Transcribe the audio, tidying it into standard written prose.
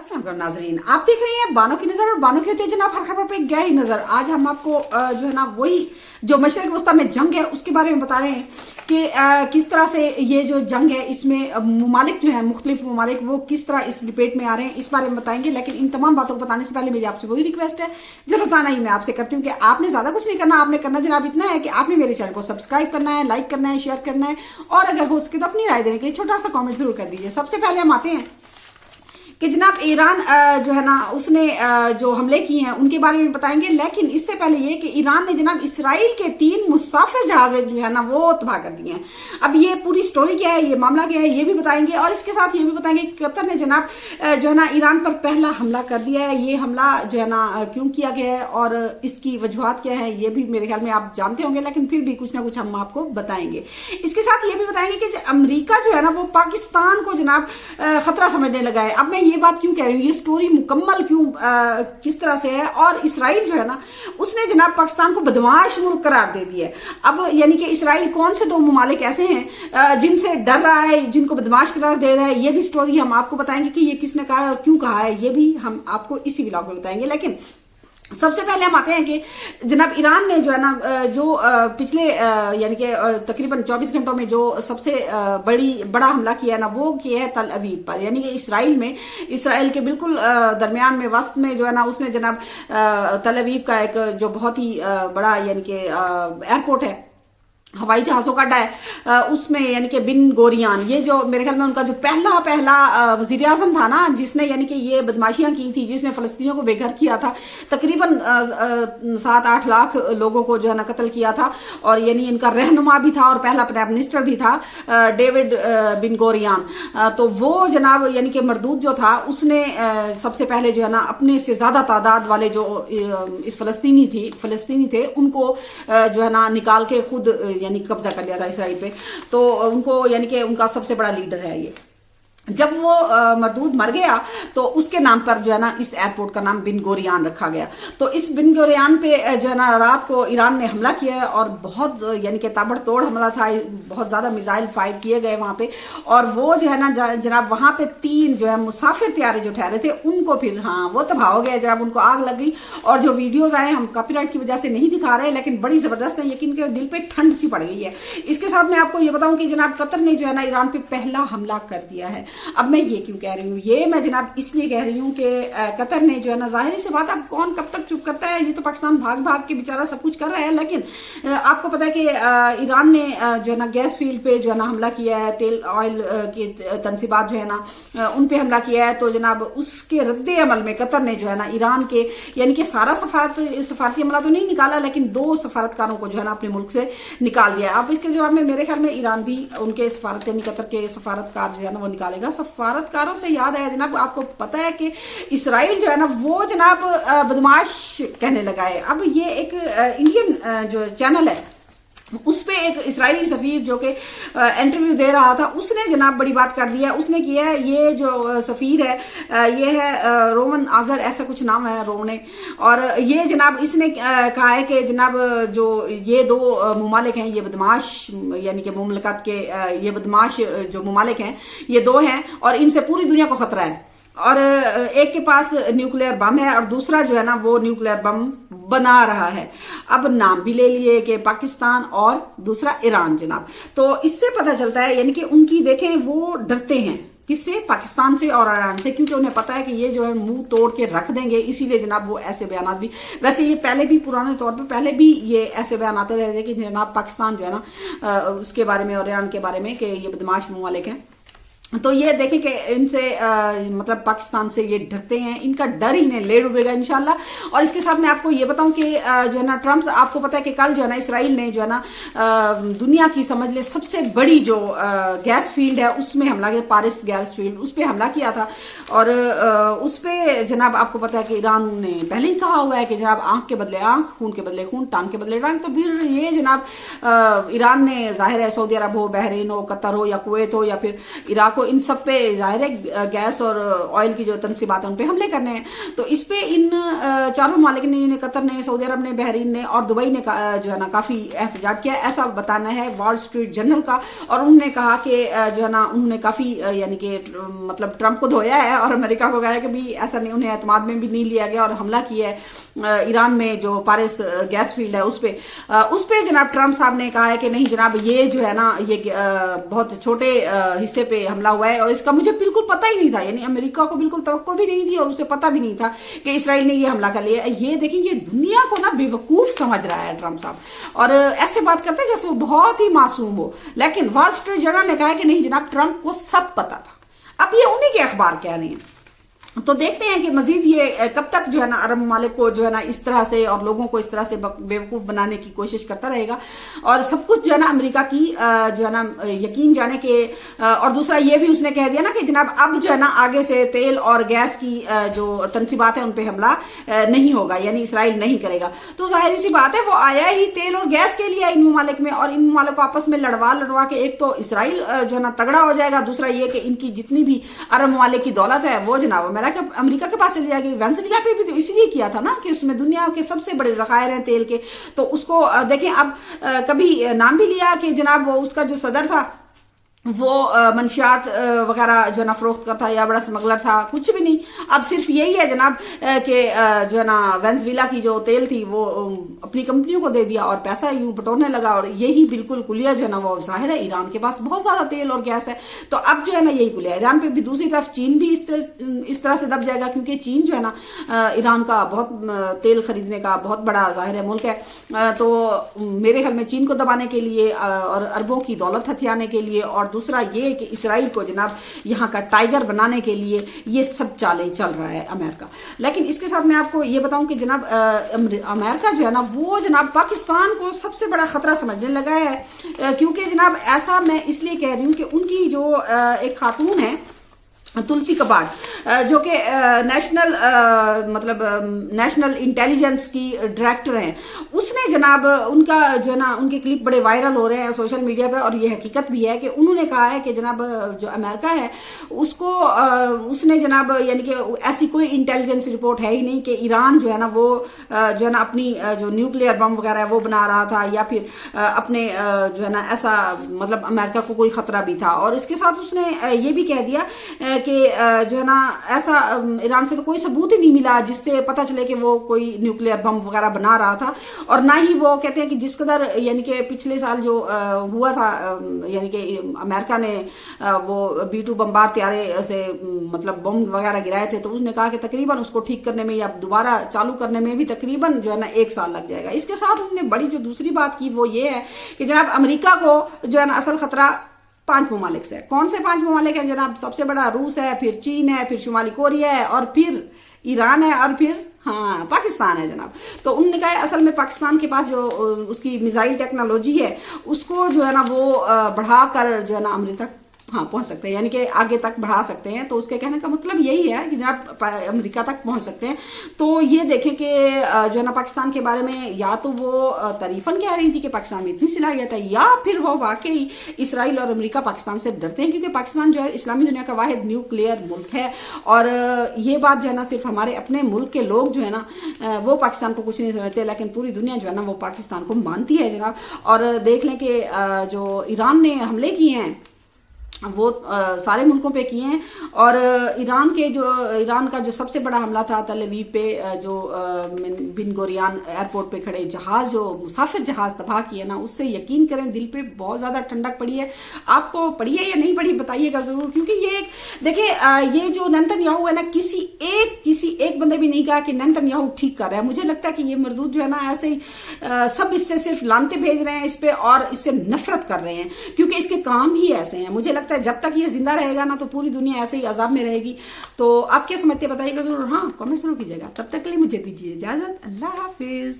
अस्सलाम वालेकुम नाजरीन, आप देख रहे हैं बानो की नजर और बानो की होती है जनाब हर खबर पे गहरी नजर। आज हम आपको जो है ना वही जो मशरक वस्ता में जंग है उसके बारे में बता रहे हैं कि किस तरह से ये जो जंग है इसमें ममालिक जो है मुख्तलिफ ममालिक वो किस तरह इस डिबेट में आ रहे हैं, इस बारे में बताएंगे। लेकिन इन तमाम बातों को बताने से पहले मेरी आपसे वही रिक्वेस्ट है जो रोजाना ही मैं आपसे करती हूँ कि आपने ज्यादा कुछ नहीं करना, आपने करना जनाब इतना है कि आपने मेरे चैनल को सब्सक्राइब करना है, लाइक करना है, शेयर करना है और अगर हो सके तो अपनी राय देने के लिए छोटा सा कॉमेंट जरूर कर दीजिए। सबसे पहले हम आते हैं कि जनाब ईरान जो है ना उसने जो हमले किए हैं उनके बारे में बताएंगे। लेकिन इससे पहले ये कि ईरान ने जनाब इसराइल के 3 मुसाफिर जहाज जो है ना वो तबाह कर दिए हैं। अब ये पूरी स्टोरी क्या है, ये मामला क्या है, ये भी बताएंगे और इसके साथ ये भी बताएंगे कि कतर ने जनाब जो है ना ईरान पर पहला हमला कर दिया है। ये हमला जो है ना क्यों किया गया है और इसकी वजूहत क्या है ये भी मेरे ख्याल में आप जानते होंगे, लेकिन फिर भी कुछ ना कुछ हम आपको बताएंगे। इसके साथ ये भी बताएंगे कि अमेरिका जो है ना वो पाकिस्तान को जनाब खतरा समझने लगा है। अब मैं ये बात क्यों कह रही हूँ, ये स्टोरी मुकम्मल क्यों किस तरह से है और इसराइल जो है ना उसने जनाब पाकिस्तान को बदमाश मुल्क करार दे दिया है। अब यानी कि इसराइल कौन से 2 ममालिक ऐसे हैं जिनसे डर रहा है, जिनको बदमाश करार दे रहा है, ये भी स्टोरी हम आपको बताएंगे कि ये किसने कहा है और क्यों कहा है, ये भी हम आपको इसी व्लॉग में बताएंगे। लेकिन सबसे पहले हम आते हैं कि जनाब ईरान ने जो है ना जो पिछले यानी कि तकरीबन 24 घंटों में जो सबसे बड़ा हमला किया है ना वो किया है तल अवीव पर, यानी कि इसराइल के बिल्कुल दरमियान में वस्त में जो है ना उसने जनाब तल अवीव का एक जो बहुत ही बड़ा यानी कि एयरपोर्ट है, हवाई जहाजों का अड्डा है, उसमें यानी कि बिन गोरियान ये जो मेरे ख्याल में उनका जो पहला वजीर आजम था ना जिसने यानी कि ये बदमाशियां की थी, जिसने फलस्तीनियों को बेघर किया था, तकरीबन 7-8 लाख लोगों को जो है ना कत्ल किया था और यानी इनका रहनुमा भी था और पहला प्राइम मिनिस्टर भी था डेविड बिन गोरियान। तो वो जनाब यानी कि मरदूद जो था उसने सबसे पहले जो है ना अपने से ज्यादा तादाद वाले जो इस फलस्तीनी थे उनको जो है ना निकाल के खुद यानी कब्जा कर लिया था इसराइल पे। तो उनको यानी कि उनका सबसे बड़ा लीडर है ये। जब वो मरदूद मर गया तो उसके नाम पर जो है ना इस एयरपोर्ट का नाम बिन गोरियान रखा गया। तो इस बिन गोरियान पे जो है ना रात को ईरान ने हमला किया है और बहुत यानी कि ताबड़तोड़ हमला था, बहुत ज्यादा मिसाइल फायर किए गए वहां पे और वो जो है ना जनाब वहां पे 3 जो है मुसाफिर त्यारे जो ठहरे थे उनको फिर वो तबाह हो गया जनाब, उनको आग लग गई। और जो वीडियोज आए हम कॉपीराइट की वजह से नहीं दिखा रहे लेकिन बड़ी जबरदस्त है, यकीन के दिल पे ठंड सी पड़ गई है। इसके साथ मैं आपको ये बताऊं कि जनाब कतर ने जो है ना ईरान पे पहला हमला कर दिया है। अब मैं ये क्यों कह रही हूँ, ये मैं जनाब इसलिए कह रही हूँ कि कतर ने जो है ना जाहिर सी बात, अब कौन कब तक चुप करता है, ये तो पाकिस्तान भाग भाग के बेचारा सब कुछ कर रहा है। लेकिन आपको पता है कि ईरान ने जो है ना गैस फील्ड पे जो है ना हमला किया है, तेल ऑयल की तनसीबात जो है ना उन पे हमला किया है। तो जनाब उसके रद्दे अमल में कतर ने जो है ना ईरान के यानी कि सारा सफारती हमला तो नहीं निकाला लेकिन 2 सफारतकारों को जो है ना अपने मुल्क से निकाल दिया। अब इसके जवाब में मेरे ख्याल में ईरान भी उनके सफारत यानी कतर के सफारतकार जो है ना वो निकालेगा। सफारतकारों से याद आया जनाब, आपको पता है कि इसराइल जो है ना वो जनाब बदमाश कहने लगा है। अब ये एक इंडियन जो चैनल है उस पे एक इसराइली सफीर जो कि इंटरव्यू दे रहा था उसने जनाब बड़ी बात कर दी है। उसने किया है, ये जो सफीर है ये है रोमन आजर ऐसा कुछ नाम है रोने, और ये जनाब इसने कहा है कि जनाब जो ये 2 ममालिक हैं ये बदमाश यानी कि मुमलकत के ये बदमाश जो ममालिक हैं ये 2 हैं और इनसे पूरी दुनिया को खतरा है और एक के पास न्यूक्लियर बम है और दूसरा जो है ना वो न्यूक्लियर बम बना रहा है। अब नाम भी ले लिए कि पाकिस्तान और दूसरा ईरान जनाब। तो इससे पता चलता है यानी कि उनकी देखें वो डरते हैं किससे, पाकिस्तान से और ईरान से, क्योंकि उन्हें पता है कि ये जो है मुंह तोड़ के रख देंगे। इसीलिए जनाब वो ऐसे बयान भी, वैसे ये पहले भी पुराने तौर पे पहले भी ये ऐसे बयान आते रहे थे कि जनाब पाकिस्तान जो है ना उसके बारे में और ईरान के बारे में कि ये बदमाश ममालिक हैं। तो ये देखें कि इनसे मतलब पाकिस्तान से ये डरते हैं, इनका डर ही इन्हें ले डूबेगा इंशाल्लाह। और इसके साथ मैं आपको ये बताऊं कि जो है ना ट्रम्प, आपको पता है कि कल जो है ना इसराइल ने जो है ना दुनिया की समझ ले सबसे बड़ी जो गैस फील्ड है उसमें हमला किया, पारिस गैस फील्ड, उस पर हमला किया था। और उस पर जनाब आपको पता है कि ईरान ने पहले ही कहा हुआ है कि जनाब आंख के बदले आंख, खून के बदले खून, टांग के बदले टांग। तो फिर ये जनाब ईरान ने जाहिर है सऊदी अरब हो, बहरीन हो, कतर हो या कुवैत हो या फिर इराक हो, کو इन सब पे जाहिर है गैस और ऑयल की जो तनसीबात है उन पे हमले करने हैं। तो इस पे इन चारों ममालिक ने, कतर ने, सऊदी अरब ने, बहरीन ने और दुबई ने जो है ना काफी एहतजाज किया, ऐसा बताना है वॉल स्ट्रीट जर्नल का। और उन्होंने कहा कि जो है ना उन्होंने काफी यानी कि मतलब ट्रंप को धोया है और अमेरिका को कहा है कि भी ऐसा नहीं, उन्हें एतमाद में भी नहीं लिया गया और हमला किया है ईरान में जो पारिस गैस फील्ड है उस पे जनाब ट्रंप साहब ने कहा है कि नहीं जनाब ये जो है ना ये बहुत छोटे हिस्से पे हमला हुआ है और इसका मुझे बिल्कुल पता ही नहीं था, यानी अमेरिका को बिल्कुल तवक्को भी नहीं थी और उसे पता भी नहीं था कि इसराइल ने ये हमला कर लिया। ये देखिए ये दुनिया को ना बेवकूफ समझ रहा है ट्रंप साहब, और ऐसे बात करते हैं जैसे वो बहुत ही मासूम हो। लेकिन वॉल स्ट्रीट जर्नल ने कहा है कि नहीं जनाब ट्रंप को सब पता था। अब ये उन्हीं के अखबार कह रहे हैं, तो देखते हैं कि मजीद ये कब तक जो है ना अरब ममालिक को जो है ना इस तरह से और लोगों को इस तरह से बेवकूफ बनाने की कोशिश करता रहेगा, और सब कुछ जो है ना अमेरिका की जो है ना यकीन जाने के। और दूसरा ये भी उसने कह दिया ना कि जनाब अब जो है ना आगे से तेल और गैस की जो तनसीबात है उन पे हमला नहीं होगा, यानी इसराइल नहीं करेगा। तो जाहिर सी बात है वो आया ही तेल और गैस के लिए इन ममालिक में, और इन ममालिक को आपस में लड़वा के एक तो इसराइल जो है ना तगड़ा हो जाएगा, दूसरा ये कि इनकी जितनी भी अरब ममालिक की दौलत है वो जनाब अमेरिका के पास चली जाएगी। वेनेजुएला पे भी तो इसलिए किया था ना कि उसमें दुनिया के सबसे बड़े जखायर हैं तेल के। तो उसको देखें, अब कभी नाम भी लिया कि जनाब वो उसका जो सदर था वो मंशियात वगैरह जो है ना फरोख्त करता या बड़ा स्मगलर था, कुछ भी नहीं। अब सिर्फ यही है जनाब कि जो है ना वेनेजुएला की जो तेल थी वो अपनी कंपनियों को दे दिया और पैसा यूं बटोरने लगा, और यही बिल्कुल कुलिया जो है ना वो जाहिर है ईरान के पास बहुत ज्यादा तेल और गैस है। तो अब जो है ना यही कुलिया ईरान पे भी। दूसरी तरफ चीन भी इस तरह से दब जाएगा, क्योंकि चीन जो है ना ईरान का बहुत तेल खरीदने का बहुत बड़ा जाहिर है मुल्क है। तो मेरे ख्याल में चीन को दबाने के लिए और अरबों की दौलत हथियाने के लिए, और दूसरा ये कि इसराइल को जनाब यहाँ का टाइगर बनाने के लिए ये सब चालें चल रहा है अमेरिका। लेकिन इसके साथ मैं आपको ये बताऊं कि जनाब अमेरिका जो है ना वो जनाब पाकिस्तान को सबसे बड़ा खतरा समझने लगा है, क्योंकि जनाब ऐसा मैं इसलिए कह रही हूँ कि उनकी जो एक खातून है तुलसी कबाड़, जो कि नेशनल इंटेलिजेंस की डायरेक्टर हैं, उसने जनाब उनका जो है ना उनके क्लिप बड़े वायरल हो रहे हैं सोशल मीडिया पे, और ये हकीकत भी है कि उन्होंने कहा है कि जनाब जो अमेरिका है उसको उसने जनाब यानी कि ऐसी कोई इंटेलिजेंस रिपोर्ट है ही नहीं कि ईरान जो है ना वो जो है ना अपनी जो न्यूक्लियर बम वगैरह है वो बना रहा था, या फिर अपने जो है ना ऐसा मतलब अमेरिका को कोई खतरा भी था। और इसके साथ उसने ये भी कह दिया कि जो है ना ऐसा ईरान से तो कोई सबूत ही नहीं मिला जिससे पता चले कि वो कोई न्यूक्लियर बम वगैरह बना रहा था, और ना ही वो कहते हैं कि जिस कदर यानी कि पिछले साल जो हुआ था यानी कि अमेरिका ने वो B-2 बमबार त्यारे से मतलब बम वगैरह गिराए थे, तो उसने कहा कि तकरीबन उसको ठीक करने में या दोबारा चालू करने में भी तकरीबन जो है ना 1 साल लग जाएगा। इसके साथ उन्होंने बड़ी जो दूसरी बात की वो ये है कि जनाब अमेरिका को जो है ना असल खतरा 5 ममालिक से। कौन से 5 ममालिक हैं जनाब? सबसे बड़ा रूस है, फिर चीन है, फिर शुमाली कोरिया है, और फिर ईरान है, और फिर हाँ पाकिस्तान है जनाब। तो उन्होंने कहा असल में पाकिस्तान के पास जो उसकी मिसाइल टेक्नोलॉजी है उसको जो है ना वो बढ़ाकर जो है ना अमेरिका हाँ पहुंच सकते हैं, यानी कि आगे तक बढ़ा सकते हैं। तो उसके कहने का मतलब यही है कि जनाब अमेरिका तक पहुंच सकते हैं। तो ये देखें कि जो है ना पाकिस्तान के बारे में या तो वो तारीफन कह रही थी कि पाकिस्तान में इतनी सलाहियत है, या फिर वो वाकई इसराइल और अमेरिका पाकिस्तान से डरते हैं, क्योंकि पाकिस्तान जो है इस्लामी दुनिया का वाहिद न्यूक्लियर मुल्क है। और ये बात जो है ना सिर्फ हमारे अपने मुल्क के लोग जो है ना वो पाकिस्तान को कुछ नहीं समझते, लेकिन पूरी दुनिया जो है ना वो पाकिस्तान को मानती है जनाब। और देख लें कि जो ईरान ने हमले किए हैं वो सारे मुल्कों पे किए हैं, और ईरान का जो सबसे बड़ा हमला था तल अवीव पे जो बिन गोरियान एयरपोर्ट पे खड़े जहाज जो मुसाफिर जहाज तबाह किए ना, उससे यकीन करें दिल पे बहुत ज्यादा ठंडक पड़ी है। आपको पड़ी है या नहीं पड़ी बताइएगा जरूर, क्योंकि ये देखिए ये जो नेतन्याहू है ना किसी एक बंदे भी नहीं कहा कि नेतन्याहू ठीक कर रहा है। मुझे लगता है कि ये मरदूद जो है ना ऐसे ही सब इससे सिर्फ लानते भेज रहे हैं इस पे और इससे नफरत कर रहे हैं, क्योंकि इसके काम ही ऐसे हैं। मुझे लगता है जब तक ये जिंदा रहेगा ना तो पूरी दुनिया ऐसे ही अजाब में रहेगी। तो आप क्या समझते बताइएगा जरूर, हाँ कमेंट जरूर कीजिएगा। तब तक के लिए मुझे दीजिए इजाजत, अल्लाह हाफिज।